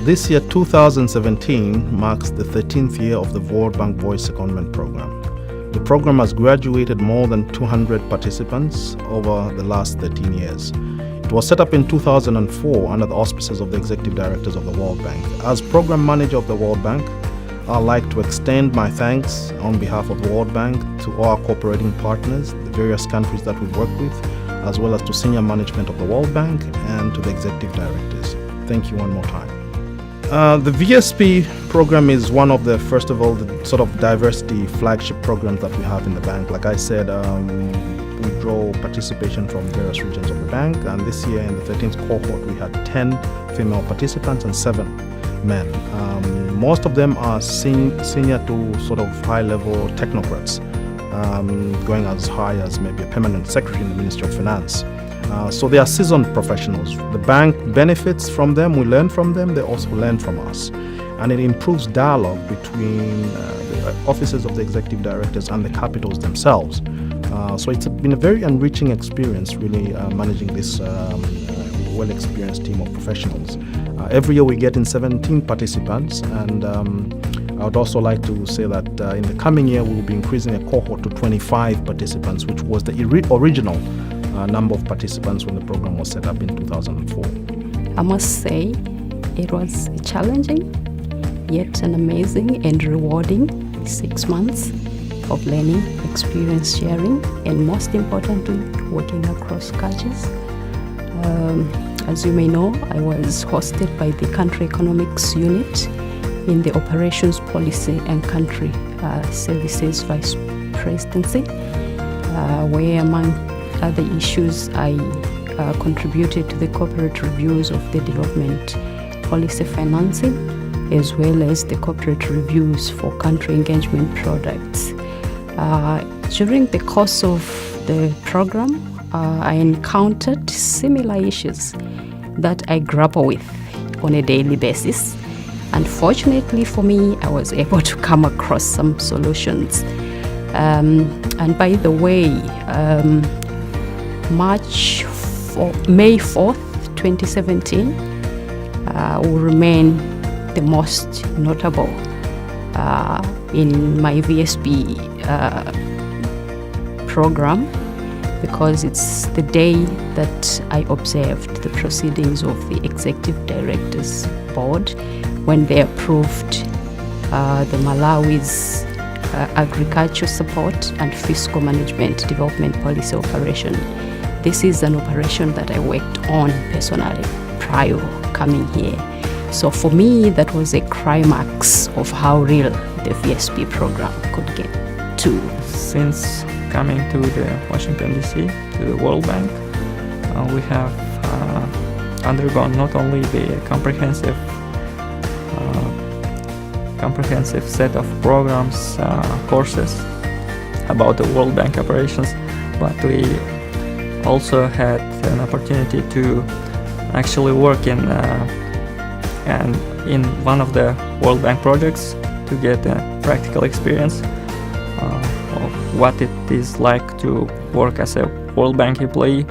This year, 2017, marks the 13th year of the World Bank Voice Secondment Program. The program has graduated more than 200 participants over the last 13 years. It was set up in 2004 under the auspices of the Executive Directors of the World Bank. As Program Manager of the World Bank, I'd like to extend my thanks on behalf of the World Bank to all our cooperating partners, the various countries that we work with, as well as to senior management of the World Bank and to the Executive Directors. Thank you one more time. The VSP program is one of the, first of all, the sort of diversity flagship programs that we have in the bank. Like I said, we draw participation from various regions of the bank, and this year in the 13th cohort we had 10 female participants and 7 men. Most of them are senior to sort of high-level technocrats, going as high as maybe a permanent secretary in the Ministry of Finance. So they are seasoned professionals. The bank benefits from them, we learn from them, they also learn from us. And it improves dialogue between the offices of the Executive Directors and the capitals themselves. So it's been a very enriching experience, really, managing this well-experienced team of professionals. Every year we get in 17 participants, and I would also like to say that in the coming year we will be increasing a cohort to 25 participants, which was the original number of participants when the program was set up in 2004. I must say it was challenging, yet an amazing and rewarding 6 months of learning, experience sharing, and most importantly, working across cultures. As you may know, I was hosted by the Country Economics Unit in the Operations Policy and Country Services Vice Presidency, where among other issues I contributed to the corporate reviews of the development policy financing, as well as the corporate reviews for country engagement products. During the course of the program, I encountered similar issues that I grapple with on a daily basis. Unfortunately for me, I was able to come across some solutions. And by the way, May 4th, 2017 will remain the most notable in my VSP program, because it's the day that I observed the proceedings of the Executive Directors Board when they approved the Malawi's Agriculture Support and Fiscal Management Development Policy Operation. This is an operation that I worked on personally prior coming here. So for me, that was a climax of how real the VSP program could get to. Since coming to the Washington DC, to the World Bank, we have undergone not only the comprehensive set of programs, courses about the World Bank operations, but we also had an opportunity to actually work in one of the World Bank projects to get a practical experience of what it is like to work as a World Bank employee.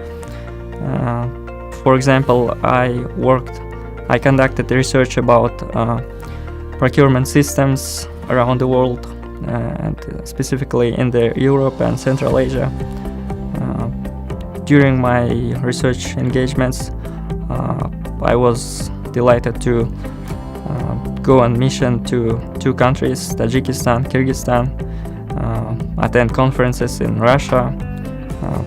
For example, I conducted research about procurement systems around the world, and specifically in the Europe and Central Asia. During my research engagements, I was delighted to go on mission to 2 countries, Tajikistan, Kyrgyzstan, attend conferences in Russia,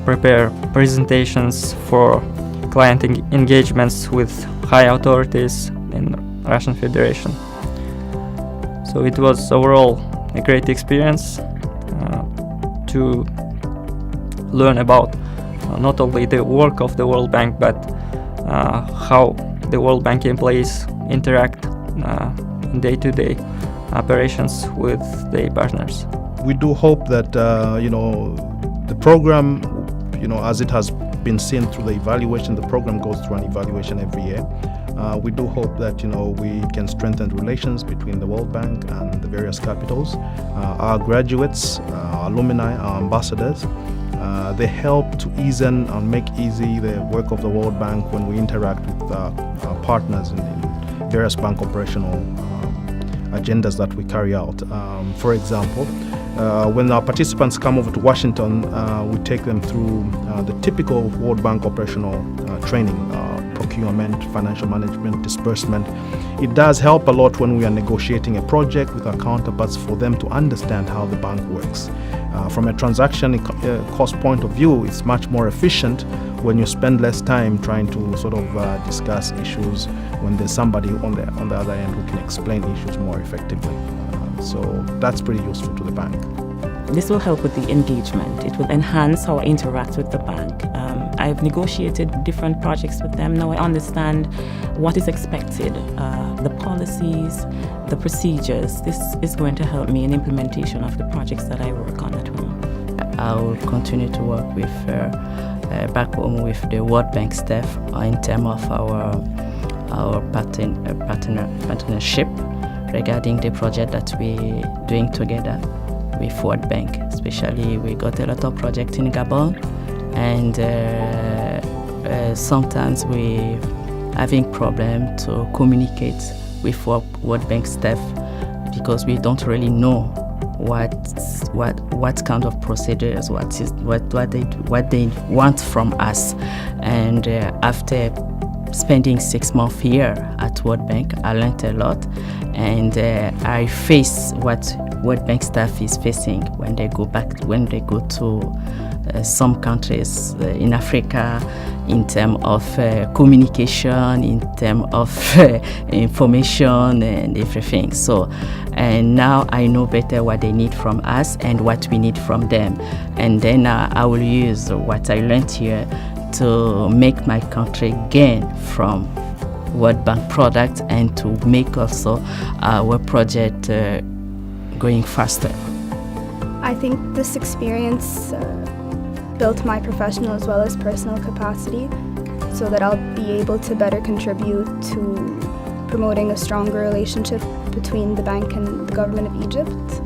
prepare presentations for client engagements with high authorities in Russian Federation. So it was overall a great experience to learn about not only the work of the World Bank, but how the World Bank employees interact in day-to-day operations with their partners. We do hope that the program, as it has been seen through the evaluation, the program goes through an evaluation every year. We do hope that we can strengthen relations between the World Bank and the various capitals. Our graduates, our alumni, our ambassadors, they help to ease and make easy the work of the World Bank when we interact with our partners in various bank operational agendas that we carry out. For example, when our participants come over to Washington, we take them through the typical World Bank operational training, procurement, financial management, disbursement. It does help a lot when we are negotiating a project with our counterparts for them to understand how the bank works. From a transaction cost point of view, it's much more efficient when you spend less time trying to sort of discuss issues when there's somebody on the other end who can explain issues more effectively. So that's pretty useful to the bank. This will help with the engagement. It will enhance how I interact with the bank. I've negotiated different projects with them. Now I understand what is expected, the policies, the procedures. This is going to help me in implementation of the projects that I work on at home. I will continue to work with back home with the World Bank staff in terms of our partnership regarding the project that we're doing together with World Bank. Especially, we got a lot of projects in Gabon, and sometimes we having problem to communicate with World Bank staff because we don't really know what kind of procedures, what they want from us. And after spending 6 months here at World Bank, I learned a lot, and I face what World Bank staff is facing when they go to some countries in Africa, in terms of communication, in terms of information and everything. So, and now I know better what they need from us and what we need from them. And then I will use what I learned here to make my country gain from World Bank product and to make also our project going faster. I think this experience built my professional as well as personal capacity so that I'll be able to better contribute to promoting a stronger relationship between the bank and the government of Egypt.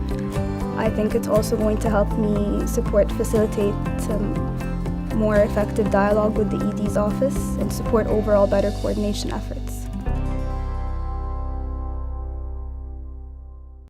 I think it's also going to help me facilitate more effective dialogue with the ED's office and support overall better coordination efforts.